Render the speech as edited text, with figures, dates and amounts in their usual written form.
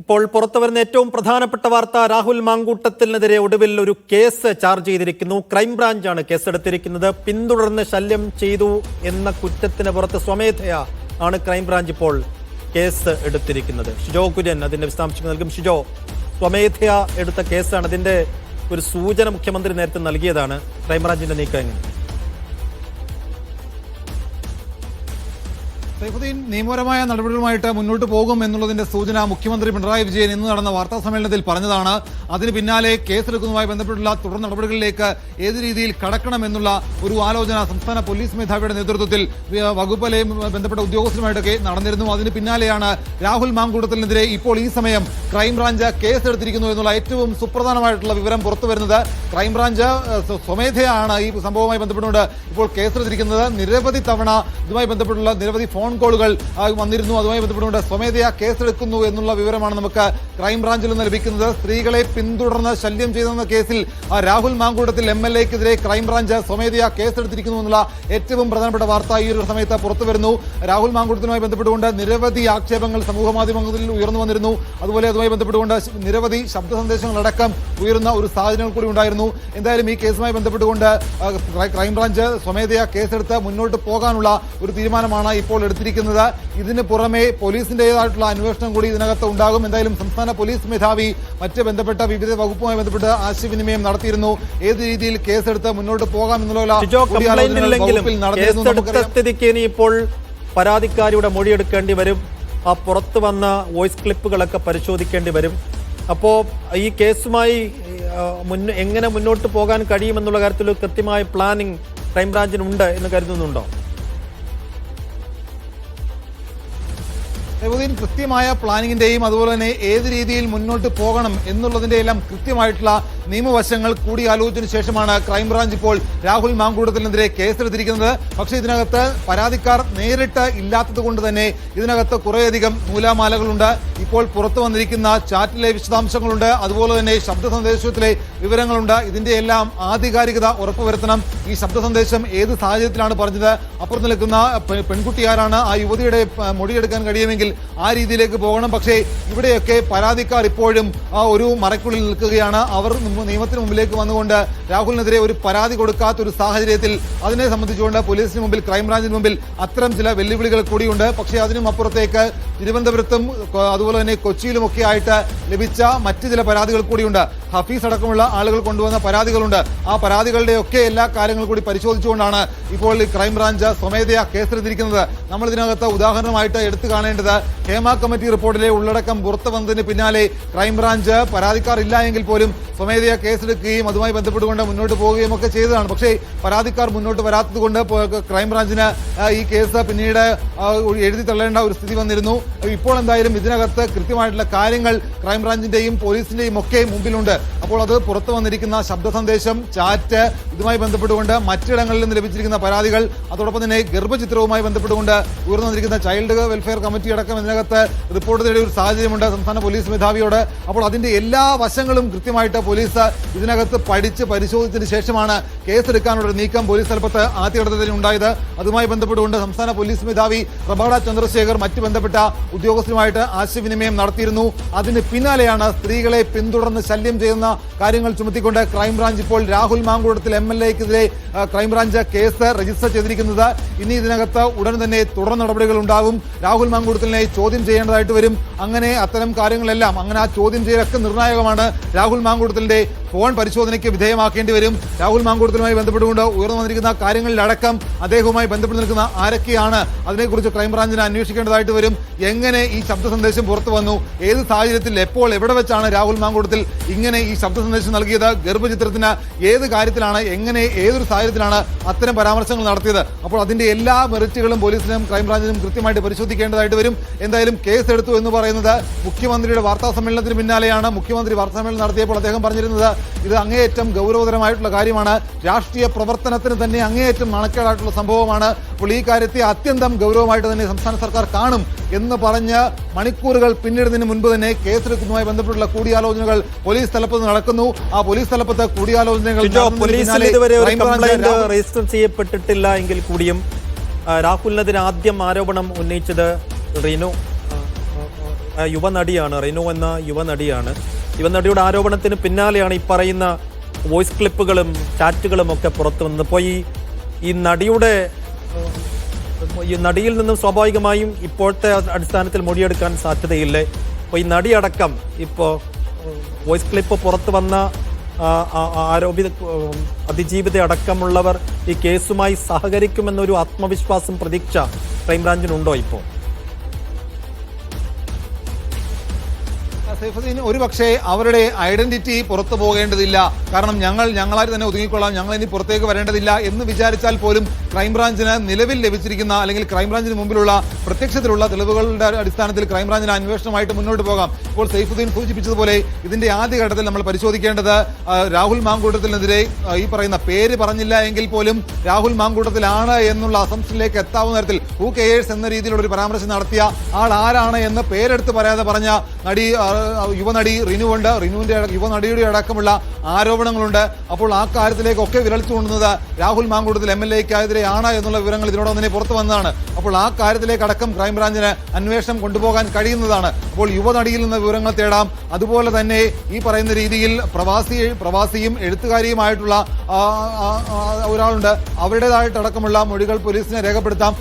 ഇപ്പോൾ പുറത്തുവരുന്ന ഏറ്റവും പ്രധാനപ്പെട്ട വാർത്ത, രാഹുൽ മാങ്കൂട്ടത്തിനെതിരെ ഒടുവിൽ ഒരു കേസ് ചാർജ് ചെയ്തിരിക്കുന്നു. ക്രൈംബ്രാഞ്ചാണ് കേസെടുത്തിരിക്കുന്നത്. പിന്തുടർന്ന് ശല്യം ചെയ്തു എന്ന കുറ്റത്തിന് പുറത്ത് സ്വമേധയാ ആണ് ക്രൈംബ്രാഞ്ച് ഇപ്പോൾ കേസ് എടുത്തിരിക്കുന്നത്. ഷിജോ കുര്യൻ അതിന്റെ വിശദാംശങ്ങൾ നൽകും. ഷിജോ, സ്വമേധയാ എടുത്ത കേസാണ്. അതിന്റെ ഒരു സൂചന മുഖ്യമന്ത്രി നേരത്തെ നൽകിയതാണ്. ക്രൈംബ്രാഞ്ചിന്റെ നീക്കം എങ്ങനെ? സൈഫുദ്ദീൻ നിയമപരമായ നടപടികളുമായിട്ട് മുന്നോട്ട് പോകും എന്നുള്ളതിന്റെ സൂചന മുഖ്യമന്ത്രി പിണറായി വിജയൻ ഇന്ന് നടന്ന വാർത്താ സമ്മേളനത്തിൽ പറഞ്ഞതാണ്. അതിന് പിന്നാലെ കേസെടുക്കുന്നതുമായി ബന്ധപ്പെട്ടുള്ള തുടർ നടപടികളിലേക്ക് ഏത് രീതിയിൽ കടക്കണമെന്നുള്ള ഒരു ആലോചന സംസ്ഥാന പോലീസ് മേധാവിയുടെ നേതൃത്വത്തിൽ വകുപ്പിലെയും ബന്ധപ്പെട്ട ഉദ്യോഗസ്ഥരുമായിട്ടൊക്കെ നടന്നിരുന്നു. അതിന് പിന്നാലെയാണ് രാഹുൽ മാങ്കൂട്ടത്തിനെതിരെ ഇപ്പോൾ ഈ സമയം ക്രൈംബ്രാഞ്ച് കേസെടുത്തിരിക്കുന്നു എന്നുള്ള ഏറ്റവും സുപ്രധാനമായിട്ടുള്ള വിവരം പുറത്തുവരുന്നത്. ക്രൈംബ്രാഞ്ച് സ്വമേധയാണ് ഈ സംഭവവുമായി ബന്ധപ്പെട്ടുകൊണ്ട് ഇപ്പോൾ കേസെടുത്തിരിക്കുന്നത്. നിരവധി തവണ ഇതുമായി ബന്ധപ്പെട്ടുള്ള നിരവധി ഫോൺ കോളുകൾ വന്നിരുന്നു. അതുമായി ബന്ധപ്പെട്ടുകൊണ്ട് സ്വമേധയാ കേസെടുക്കുന്നു എന്നുള്ള വിവരമാണ് നമുക്ക് ക്രൈംബ്രാഞ്ചിൽ നിന്ന് ലഭിക്കുന്നത്. സ്ത്രീകളെ പിന്തുടർന്ന് ശല്യം ചെയ്തെന്ന കേസിൽ രാഹുൽ മാങ്കൂട്ടത്തിൽ MLA-ക്കെതിരെ ക്രൈംബ്രാഞ്ച് സ്വമേധയാ കേസെടുത്തിരിക്കുന്നു എന്നുള്ള ഏറ്റവും പ്രധാനപ്പെട്ട വാർത്ത ഈ ഒരു സമയത്ത് പുറത്തുവരുന്നു. രാഹുൽ മാങ്കൂട്ടത്തിനുമായി ബന്ധപ്പെട്ടുകൊണ്ട് നിരവധി ആക്ഷേപങ്ങൾ സമൂഹ മാധ്യമങ്ങളിൽ ഉയർന്നു വന്നിരുന്നു. അതുപോലെ അതുമായി ബന്ധപ്പെട്ടുകൊണ്ട് നിരവധി ശബ്ദ സന്ദേശങ്ങളടക്കം ഉയരുന്ന ഒരു സാഹചര്യം കൂടി ഉണ്ടായിരുന്നു. എന്തായാലും ഈ കേസുമായി ബന്ധപ്പെട്ടുകൊണ്ട് ക്രൈംബ്രാഞ്ച് സ്വമേധയാ കേസെടുത്ത് മുന്നോട്ട് പോകാനുള്ള ഒരു തീരുമാനമാണ് ഇപ്പോൾ എടുത്തിരിക്കുന്നത്. ഇതിന് പുറമെ പോലീസിന്റേതായിട്ടുള്ള അന്വേഷണം കൂടി ഇതിനകത്ത് ഉണ്ടാകും. എന്തായാലും സംസ്ഥാന പോലീസ് മേധാവി മറ്റ് ബന്ധപ്പെട്ട വിവിധ വകുപ്പുമായി ബന്ധപ്പെട്ട് ആശയവിനിമയം നടത്തിയിരുന്നു. ഏത് രീതിയിൽ കേസെടുത്ത് മുന്നോട്ട് പോകാം എന്നുള്ള ഇപ്പോൾ പരാതിക്കാരിയുടെ മൊഴിയെടുക്കേണ്ടി വരും. ആ പുറത്തു വന്ന വോയിസ് ക്ലിപ്പുകളൊക്കെ പരിശോധിക്കേണ്ടി വരും. അപ്പോ ഈ കേസുമായി എങ്ങനെ മുന്നോട്ട് പോകാൻ കഴിയുമെന്നുള്ള കാര്യത്തിൽ കൃത്യമായ പ്ലാനിംഗ് ക്രൈംബ്രാഞ്ചിനുണ്ട് എന്ന് കരുതുന്നുണ്ടോ? കൃത്യമായ പ്ലാനിങ്ങിന്റെയും അതുപോലെ തന്നെ ഏത് രീതിയിൽ മുന്നോട്ട് പോകണം എന്നുള്ളതിന്റെ എല്ലാം കൃത്യമായിട്ടുള്ള നിയമവശങ്ങൾ കൂടിയാലോചിച്ചതിനു ശേഷമാണ് ക്രൈംബ്രാഞ്ച് ഇപ്പോൾ രാഹുൽ മാങ്കൂട്ടത്തിനെതിരെ കേസെടുത്തിരിക്കുന്നത്. പക്ഷേ ഇതിനകത്ത് പരാതിക്കാർ നേരിട്ട് ഇല്ലാത്തത് കൊണ്ട് തന്നെ ഇതിനകത്ത് കുറേയധികം നൂലാമാലകളുണ്ട്. ഇപ്പോൾ പുറത്തു വന്നിരിക്കുന്ന ചാറ്റിലെ വിശദാംശങ്ങളുണ്ട്. അതുപോലെ തന്നെ ശബ്ദ സന്ദേശത്തിലെ വിവരങ്ങളുണ്ട്. ഇതിന്റെ എല്ലാം ആധികാരികത ഉറപ്പുവരുത്തണം. ഈ ശബ്ദ സന്ദേശം ഏത് സാഹചര്യത്തിലാണ് പറഞ്ഞത്, അപ്പുറത്ത് നിൽക്കുന്ന പെൺകുട്ടി ആരാണ്, ആ യുവതിയുടെ മൊഴിയെടുക്കാൻ കഴിയുമെങ്കിൽ ആ രീതിയിലേക്ക് പോകണം. പക്ഷേ ഇവിടെയൊക്കെ പരാതിക്കാർ ഇപ്പോഴും ഒരു മറയ്ക്കുള്ളിൽ നിൽക്കുകയാണ്. അവർ നിയമത്തിന് മുമ്പിലേക്ക് വന്നുകൊണ്ട് രാഹുലിനെതിരെ ഒരു പരാതി കൊടുക്കാത്ത ഒരു സാഹചര്യത്തിൽ അതിനെ സംബന്ധിച്ചുകൊണ്ട് പോലീസിന് മുമ്പിൽ ക്രൈംബ്രാഞ്ചിന് മുമ്പിൽ അത്തരം ചില വെല്ലുവിളികൾ കൂടിയുണ്ട്. പക്ഷേ അതിനും അപ്പുറത്തേക്ക് തിരുവനന്തപുരത്തും അതുപോലെ തന്നെ കൊച്ചിയിലുമൊക്കെ ആയിട്ട് ലഭിച്ച മറ്റ് ചില പരാതികൾ കൂടിയുണ്ട്. ഹഫീസ് അടക്കമുള്ള ആളുകൾ കൊണ്ടുവന്ന പരാതികളുണ്ട്. ആ പരാതികളുടെയൊക്കെ എല്ലാ കാര്യങ്ങളും കൂടി പരിശോധിച്ചുകൊണ്ടാണ് ഇപ്പോൾ ക്രൈംബ്രാഞ്ച് സ്വമേധയാ കേസെടുത്തിരിക്കുന്നത്. നമ്മൾ ഇതിനകത്ത് ഉദാഹരണമായിട്ട് എടുത്തു കാണേണ്ടത് ഹേമ കമ്മിറ്റി റിപ്പോർട്ടിലെ ഉള്ളടക്കം പുറത്തു വന്നതിന് പിന്നാലെ ക്രൈംബ്രാഞ്ച് പരാതിക്കാർ ഇല്ല എങ്കിൽ പോലും സ്വമേധയാ കേസെടുക്കുകയും അതുമായി ബന്ധപ്പെട്ടുകൊണ്ട് മുന്നോട്ട് പോവുകയും ഒക്കെ ചെയ്തതാണ്. പക്ഷേ പരാതിക്കാർ മുന്നോട്ട് വരാത്തത് കൊണ്ട് ക്രൈംബ്രാഞ്ചിന് ഈ കേസ് പിന്നീട് എഴുതി തള്ളേണ്ട ഒരു സ്ഥിതി വന്നിരുന്നു. ഇപ്പോൾ എന്തായാലും ഇതിനകത്ത് കൃത്യമായിട്ടുള്ള കാര്യങ്ങൾ ക്രൈംബ്രാഞ്ചിന്റെയും പോലീസിന്റെയും ഒക്കെ മുമ്പിലുണ്ട്. അപ്പോൾ അത് പുറത്തു വന്നിരിക്കുന്ന ശബ്ദ സന്ദേശം, ചാറ്റ്, ഇതുമായി ബന്ധപ്പെട്ടുകൊണ്ട് മറ്റിടങ്ങളിൽ നിന്ന് ലഭിച്ചിരിക്കുന്ന പരാതികൾ, അതോടൊപ്പം തന്നെ ഗർഭചിത്രവുമായി ബന്ധപ്പെട്ടുകൊണ്ട് ഉയർന്നു വന്നിരിക്കുന്ന ചൈൽഡ് വെൽഫെയർ കമ്മിറ്റി അടക്കം ഇതിനകത്ത് റിപ്പോർട്ട് തേടിയ ഒരു സാഹചര്യമുണ്ട് സംസ്ഥാന പോലീസ് മേധാവിയോട്. അപ്പോൾ അതിന്റെ എല്ലാ വശങ്ങളും കൃത്യമായിട്ട് പോലീസ് ഇതിനകത്ത് പഠിച്ച് പരിശോധിച്ചതിന് ശേഷമാണ് കേസെടുക്കാനുള്ള നീക്കം പോലീസ് തലപ്പത്ത് ആദ്യഘട്ടത്തിൽ ഉണ്ടായത്. അതുമായി ബന്ധപ്പെട്ടുകൊണ്ട് സംസ്ഥാന പോലീസ് മേധാവി പ്രഭാട ചന്ദ്രശേഖർ മറ്റ് ബന്ധപ്പെട്ട ഉദ്യോഗസ്ഥരുമായിട്ട് ആശയവിനിമയം നടത്തിയിരുന്നു. അതിന് പിന്നാലെയാണ് സ്ത്രീകളെ പിന്തുടർന്ന് ശല്യം ചെയ്യുന്ന കാര്യങ്ങൾ ചുമത്തിക്കൊണ്ട് ക്രൈംബ്രാഞ്ച് ഇപ്പോൾ രാഹുൽ മാങ്കൂട്ടത്തിൽ MLA-ക്കെതിരെ ക്രൈംബ്രാഞ്ച് കേസ് രജിസ്റ്റർ ചെയ്തിരിക്കുന്നത്. ഇനി ഇതിനകത്ത് ഉടൻ തന്നെ തുടർ നടപടികൾ ഉണ്ടാകും. രാഹുൽ മാങ്കൂട്ടത്തിനെ ചോദ്യം ചെയ്യേണ്ടതായിട്ട് വരും. അങ്ങനെ അത്തരം കാര്യങ്ങളെല്ലാം ആ ചോദ്യം ചെയ്യലൊക്കെ നിർണായകമാണ്. രാഹുൽ മാങ്കൂട്ടത്തിന്റെ ഫോൺ പരിശോധനയ്ക്ക് വിധേയമാക്കേണ്ടി വരും. രാഹുൽ മാങ്കൂട്ടത്തിലുമായി ബന്ധപ്പെട്ടുകൊണ്ട് ഉയർന്നു വന്നിരിക്കുന്ന കാര്യങ്ങളിലടക്കം അദ്ദേഹവുമായി ബന്ധപ്പെട്ട് നിൽക്കുന്ന ആരൊക്കെയാണ്, അതിനെക്കുറിച്ച് ക്രൈംബ്രാഞ്ചിന് അന്വേഷിക്കേണ്ടതായിട്ട് വരും. എങ്ങനെ ഈ ശബ്ദ സന്ദേശം പുറത്തു വന്നു, ഏത് സാഹചര്യത്തിൽ, എപ്പോൾ, എവിടെ വെച്ചാണ് രാഹുൽ മാങ്കൂട്ടത്തിൽ ഇങ്ങനെ ഈ ശബ്ദ സന്ദേശം നൽകിയത്, ഗർഭചിത്രത്തിന് ഏത് കാര്യത്തിലാണ്, എങ്ങനെ, ഏതൊരു സാഹചര്യത്തിലാണ് അത്തരം പരാമർശങ്ങൾ നടത്തിയത്. അപ്പോൾ അതിന്റെ എല്ലാ മെറിറ്റുകളും പോലീസിനും ക്രൈംബ്രാഞ്ചിനും കൃത്യമായിട്ട് പരിശോധിക്കേണ്ടതായിട്ട് വരും. എന്തായാലും കേസ് എടുത്തു എന്ന് പറയുന്നത് മുഖ്യമന്ത്രിയുടെ വാർത്താ സമ്മേളനത്തിന് പിന്നാലെയാണ്. മുഖ്യമന്ത്രി വാർത്താ സമ്മേളനം നടത്തിയപ്പോൾ അദ്ദേഹം പറഞ്ഞിരുന്നത് ഇത് അങ്ങേയറ്റം ഗൗരവതരമായിട്ടുള്ള കാര്യമാണ്, രാഷ്ട്രീയ പ്രവർത്തനത്തിന് തന്നെ അങ്ങേയറ്റം നാണക്കേടായിട്ടുള്ള സംഭവമാണ്. അപ്പോൾ ഈ കാര്യത്തെ അത്യന്തം ഗൗരവമായിട്ട് തന്നെ സംസ്ഥാന സർക്കാർ കാണും എന്ന് പറഞ്ഞ് മണിക്കൂറുകൾ പിന്നിടുന്നതിന് മുൻപ് തന്നെ കേസെടുക്കുന്നതുമായി ബന്ധപ്പെട്ടുള്ള കൂടിയാലോചനകൾ പോലീസ് തലപ്പത്ത് നടക്കുന്നു. ആ പോലീസ് തലപ്പത്ത് കൂടിയാലോചനകൾ രജിസ്റ്റർ ചെയ്യപ്പെട്ടിട്ടില്ല എങ്കിൽ കൂടിയും രാഹുലിനെതിരെ ആദ്യം ആരോപണം ഉന്നയിച്ചത് റീനു യുവനടിയാണ്, റിനു എന്ന യുവനടിയാണ്. യുവനടിയുടെ ആരോപണത്തിന് പിന്നാലെയാണ് ഈ പറയുന്ന വോയിസ് ക്ലിപ്പുകളും ചാറ്റുകളും ഒക്കെ പുറത്തു വന്നത്. ഇപ്പോൾ ഈ നടിയിൽ നിന്നും സ്വാഭാവികമായും ഇപ്പോഴത്തെ അടിസ്ഥാനത്തിൽ മൊഴിയെടുക്കാൻ സാധ്യതയില്ലേ? അപ്പോൾ ഈ നടിയടക്കം ഇപ്പോൾ വോയിസ് ക്ലിപ്പ് പുറത്തു വന്ന ആരോപിത അതിജീവിത അടക്കമുള്ളവർ ഈ കേസുമായി സഹകരിക്കുമെന്നൊരു ആത്മവിശ്വാസം, പ്രതീക്ഷ ക്രൈംബ്രാഞ്ചിനുണ്ടോ ഇപ്പോൾ? സൈഫുദ്ദീൻ, ഒരുപക്ഷെ അവരുടെ ഐഡന്റിറ്റി പുറത്തു പോകേണ്ടതില്ല, കാരണം ഞങ്ങളായി തന്നെ ഒതുങ്ങിക്കൊള്ളാം, ഞങ്ങൾ ഇനി പുറത്തേക്ക് വരേണ്ടതില്ല എന്ന് വിചാരിച്ചാൽ പോലും ക്രൈംബ്രാഞ്ചിന് നിലവിൽ ലഭിച്ചിരിക്കുന്ന അല്ലെങ്കിൽ ക്രൈംബ്രാഞ്ചിന് മുമ്പിലുള്ള പ്രത്യക്ഷത്തിലുള്ള തെളിവുകളുടെ അടിസ്ഥാനത്തിൽ ക്രൈംബ്രാഞ്ചിന് അന്വേഷണമായിട്ട് മുന്നോട്ട് പോകാം. ഇപ്പോൾ സൈഫുദ്ദീൻ സൂചിപ്പിച്ചതുപോലെ ഇതിന്റെ ആദ്യഘട്ടത്തിൽ നമ്മൾ പരിശോധിക്കേണ്ടത് രാഹുൽ മാങ്കൂട്ടത്തിനെതിരെ ഈ പറയുന്ന പേര് പറഞ്ഞില്ല എങ്കിൽ പോലും രാഹുൽ മാങ്കൂട്ടത്തിലാണ് എന്നുള്ള അസംഷനിലേക്ക് എത്താവുന്ന തരത്തിൽ ഹൂ കെയേഴ്സ് എന്ന രീതിയിലുള്ള ഒരു പരാമർശം നടത്തിയ ആൾ ആരാണ് എന്ന് പേരെടുത്ത് പറയാതെ പറഞ്ഞ യുവനടി റിനു ഉണ്ട്. റിനുവിന്റെ യുവനടിയുടെ അടക്കമുള്ള ആരോപണങ്ങളുണ്ട്. അപ്പോൾ ആ കാര്യത്തിലേക്കൊക്കെ വിരൽ ചൂണ്ടുന്നത് രാഹുൽ മാങ്കൂട്ടത്തിൽ MLA-ക്കെതിരെയാണ് എന്നുള്ള വിവരങ്ങൾ ഇതിനോടൊപ്പം തന്നെ പുറത്തു വന്നതാണ്. അപ്പോൾ ആ കാര്യത്തിലേക്ക് അടക്കം ക്രൈംബ്രാഞ്ചിന് അന്വേഷണം കൊണ്ടുപോകാൻ കഴിയുന്നതാണ്. അപ്പോൾ യുവനടിയിൽ നിന്ന് വിവരങ്ങൾ തേടാം. അതുപോലെ തന്നെ ഈ പറയുന്ന രീതിയിൽ പ്രവാസിയും എഴുത്തുകാരിയുമായിട്ടുള്ള ഒരാളുണ്ട്. അവരുടേതായിട്ടടക്കമുള്ള മൊഴികൾ പോലീസിനെ രേഖപ്പെടുത്താം.